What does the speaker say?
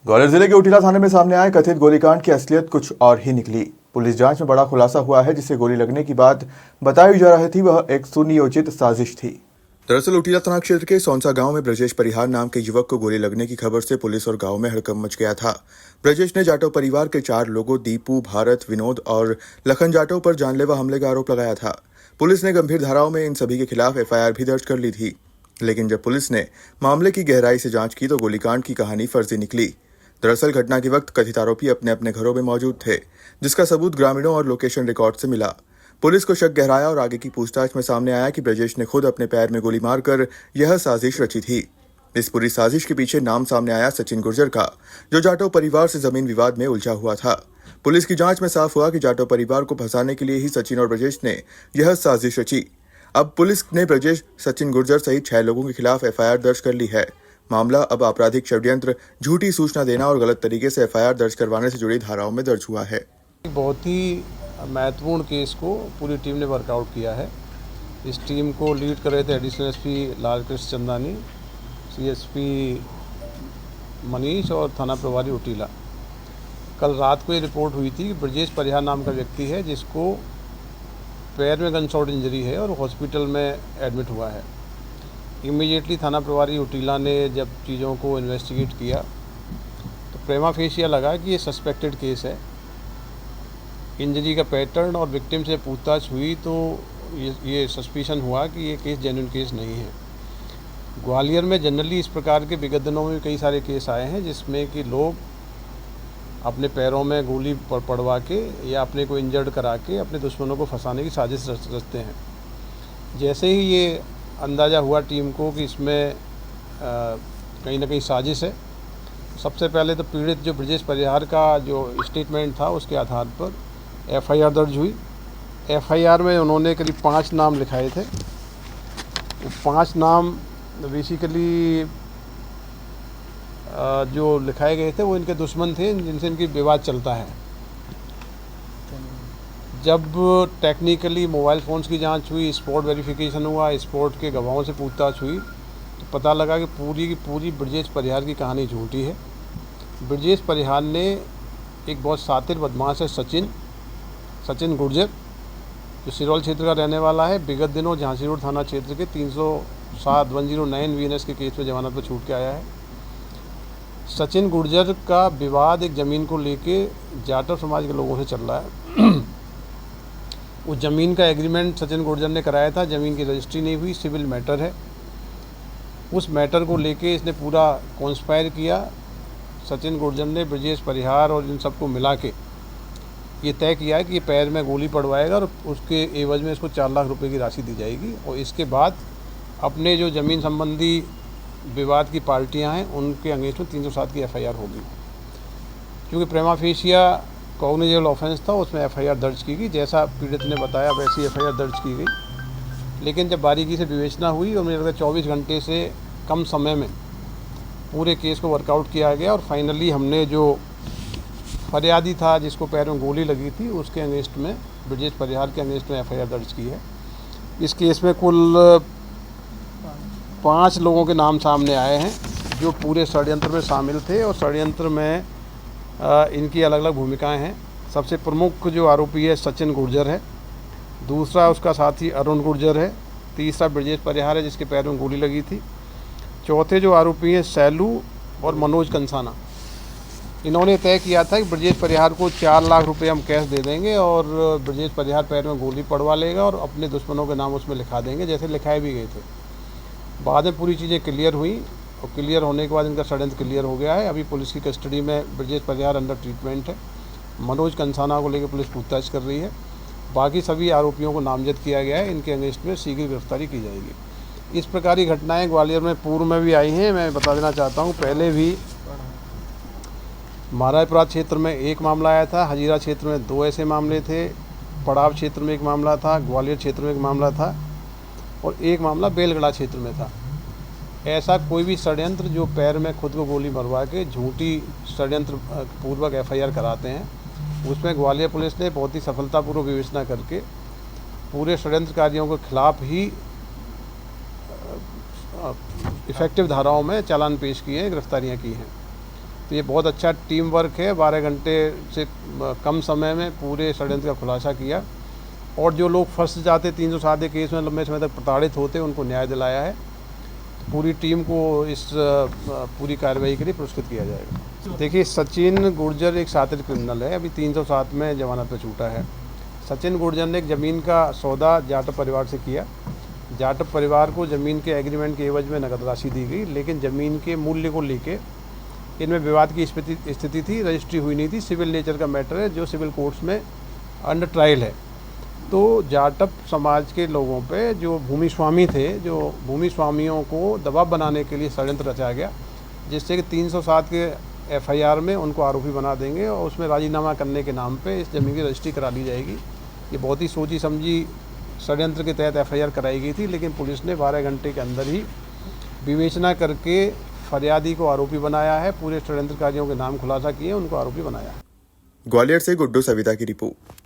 ग्वालियर जिले के उटीला थाने में सामने आए कथित गोलीकांड की असलियत कुछ और ही निकली। पुलिस जांच में बड़ा खुलासा हुआ है, जिसे गोली लगने की बात बताई जा रही थी वह एक सुनियोजित साजिश थी। दरअसल उटीला थाना क्षेत्र के सौंसा गांव में ब्रजेश परिहार नाम के युवक को गोली लगने की खबर से पुलिस और गांव में हड़कंप मच गया था। ब्रजेश ने जाटव परिवार के 4 लोगों दीपू, भारत, विनोद और लखन जाटव पर जानलेवा हमले का आरोप लगाया था। पुलिस ने गंभीर धाराओं में इन सभी के खिलाफ एफआईआर भी दर्ज कर ली थी, लेकिन जब पुलिस ने मामले की गहराई से जांच की तो गोलीकांड की कहानी फर्जी निकली। दरअसल घटना के वक्त कथित आरोपी अपने अपने घरों में मौजूद थे, जिसका सबूत ग्रामीणों और लोकेशन रिकॉर्ड से मिला। पुलिस को शक गहराया और आगे की पूछताछ में सामने आया कि ब्रजेश ने खुद अपने पैर में गोली मारकर यह साजिश रची थी। इस पूरी साजिश के पीछे नाम सामने आया सचिन गुर्जर का, जो जाटव परिवार से जमीन विवाद में उलझा हुआ था। पुलिस की जांच में साफ हुआ कि जाटव परिवार को फंसाने के लिए ही सचिन और ब्रजेश ने यह साजिश रची। अब पुलिस ने ब्रजेश, सचिन गुर्जर सहित 6 लोगों के खिलाफ एफआईआर दर्ज कर ली है। मामला अब आपराधिक षड्यंत्र, झूठी सूचना देना और गलत तरीके से एफआईआर दर्ज करवाने से जुड़ी धाराओं में दर्ज हुआ है। बहुत ही महत्वपूर्ण केस को पूरी टीम ने वर्कआउट किया है। इस टीम को लीड कर रहे थे additional SP Lalkrishna Chandani, CSP Manish और थाना प्रभारी उटीला। कल रात को ये रिपोर्ट हुई थी कि ब्रजेश परिहार नाम का व्यक्ति है, जिसको पैर में गन शॉट इंजरी है और हॉस्पिटल में एडमिट हुआ है। इमीडिएटली थाना प्रभारी उटीला ने जब चीज़ों को इन्वेस्टिगेट किया तो प्रेमा फेशिया लगा कि ये सस्पेक्टेड केस है। इंजरी का पैटर्न और विक्टिम से पूछताछ हुई तो ये सस्पिशन हुआ कि ये केस जेन्युइन केस नहीं है। ग्वालियर में जनरली इस प्रकार के विगत दिनों में कई सारे केस आए हैं, जिसमें कि लोग अपने पैरों में गोली पड़वा के या अपने को इंजर्ड करा के अपने दुश्मनों को फंसाने की साजिश रचते हैं। जैसे ही ये अंदाज़ा हुआ टीम को कि इसमें कहीं ना कहीं साजिश है, सबसे पहले तो पीड़ित जो ब्रजेश परिहार का जो स्टेटमेंट था उसके आधार पर एफआईआर दर्ज हुई। एफआईआर में उन्होंने करीब 5 नाम लिखाए थे। वो 5 नाम बेसिकली जो लिखाए गए थे वो इनके दुश्मन थे, जिनसे इनकी विवाद चलता है। जब टेक्निकली मोबाइल फ़ोन्स की जांच हुई, स्पॉट वेरिफिकेशन हुआ, स्पॉट के गवाहों से पूछताछ हुई तो पता लगा कि पूरी की पूरी ब्रजेश परिहार की कहानी झूठी है। ब्रजेश परिहार ने एक बहुत शातिर बदमाश है सचिन गुर्जर, जो सिरौल क्षेत्र का रहने वाला है, विगत दिनों झांसी रोड थाना क्षेत्र के 307-109 वीएनएस के केस में जमानत पर छूट के आया है। सचिन गुर्जर का विवाद एक ज़मीन को लेके जाटव समाज के लोगों से चल रहा है। उस ज़मीन का एग्रीमेंट सचिन गुर्जर ने कराया था, ज़मीन की रजिस्ट्री नहीं हुई, सिविल मैटर है। उस मैटर को लेके इसने पूरा कॉन्स्पायर किया। सचिन गुर्जर ने ब्रजेश परिहार और इन सबको मिला के ये तय किया है कि ये पैर में गोली पड़वाएगा और उसके एवज में इसको 4 लाख रुपए की राशि दी जाएगी, और इसके बाद अपने जो ज़मीन संबंधी विवाद की पार्टियां हैं उनके अगेंस्ट में 307 की एफआईआर होगी। क्योंकि प्रेमा फेशिया कॉग्निजेबल ऑफेंस था, उसमें एफआईआर दर्ज की गई। जैसा पीड़ित ने बताया वैसी एफआईआर दर्ज की गई। लेकिन जब बारीकी से विवेचना हुई और मुझे लगता है 24 घंटे से कम समय में पूरे केस को वर्कआउट किया गया और फाइनली हमने जो फरियादी था जिसको पैर में गोली लगी थी उसके अगेंस्ट में, ब्रजेश परिहार के अगेंस्ट में एफआईआर दर्ज की है। इस केस में कुल 5 लोगों के नाम सामने आए हैं जो पूरे षड्यंत्र में शामिल थे, और षड्यंत्र में इनकी अलग अलग भूमिकाएं हैं। सबसे प्रमुख जो आरोपी है सचिन गुर्जर है, दूसरा उसका साथी अरुण गुर्जर है, तीसरा ब्रजेश परिहार है जिसके पैर में गोली लगी थी, चौथे जो आरोपी हैं सैलू और मनोज कंसाना। इन्होंने तय किया था कि ब्रजेश परिहार को 4 लाख रुपए हम कैश दे देंगे और ब्रजेश परिहार पैर में गोली पड़वा लेगा और अपने दुश्मनों के नाम उसमें लिखा देंगे, जैसे लिखाए भी गए थे। बाद में पूरी चीज़ें क्लियर हुई और क्लियर होने के बाद इनका षड्यंत्र क्लियर हो गया है। अभी पुलिस की कस्टडी में ब्रजेश परिहार अंडर ट्रीटमेंट है। मनोज कंसाना को लेकर पुलिस पूछताछ कर रही है। बाकी सभी आरोपियों को नामजद किया गया है, इनके अगेंस्ट में शीघ्र गिरफ्तारी की जाएगी। इस प्रकार की घटनाएं ग्वालियर में पूर्व में भी आई हैं। मैं बता देना चाहता हूं, पहले भी महाराजपुरा क्षेत्र में एक मामला आया था, हजीरा क्षेत्र में 2 ऐसे मामले थे, पड़ाव क्षेत्र में एक मामला था, ग्वालियर क्षेत्र में एक मामला था और एक मामला बेलगड़ा क्षेत्र में था। ऐसा कोई भी षड्यंत्र जो पैर में खुद को गोली मरवा के झूठी षड्यंत्र पूर्वक एफआईआर कराते हैं, उसमें ग्वालियर पुलिस ने बहुत ही सफलतापूर्वक विवेचना करके पूरे षड्यंत्रकारियों के खिलाफ ही इफेक्टिव धाराओं में चालान पेश किए हैं, गिरफ्तारियां की हैं। तो ये बहुत अच्छा टीम वर्क है। 12 घंटे से कम समय में पूरे षड्यंत्र का खुलासा किया और जो लोग फंस जाते 307 के केस में लंबे समय तक प्रताड़ित होते उनको न्याय दिलाया है। तो पूरी टीम को इस पूरी कार्रवाई के लिए पुरस्कृत किया जाएगा। देखिए, सचिन गुर्जर एक शातिर क्रिमिनल है, अभी 307 में जमानत पर छूटा है। सचिन गुर्जर ने एक ज़मीन का सौदा जाटव परिवार से किया। जाटव परिवार को ज़मीन के एग्रीमेंट के एवज में नकद राशि दी गई, लेकिन ज़मीन के मूल्य को लेके इनमें विवाद की स्थिति थी, रजिस्ट्री हुई नहीं थी। सिविल नेचर का मैटर है जो सिविल कोर्ट्स में अंडर ट्रायल है। तो जाटव समाज के लोगों पे जो भूमि स्वामी थे, जो भूमि स्वामियों को दबाव बनाने के लिए षड्यंत्र रचाया गया, जिससे कि 307 के FIR में उनको आरोपी बना देंगे और उसमें राजीनामा करने के नाम पे इस ज़मीन की रजिस्ट्री करा ली जाएगी। ये बहुत ही सोची समझी षड्यंत्र के तहत FIR कराई गई थी, लेकिन पुलिस ने 12 घंटे के अंदर ही विवेचना करके फरियादी को आरोपी बनाया है। पूरे षड्यंत्रकारियों के नाम खुलासा किए, उनको आरोपी बनाया है। ग्वालियर से गुड्डू सविता की रिपोर्ट।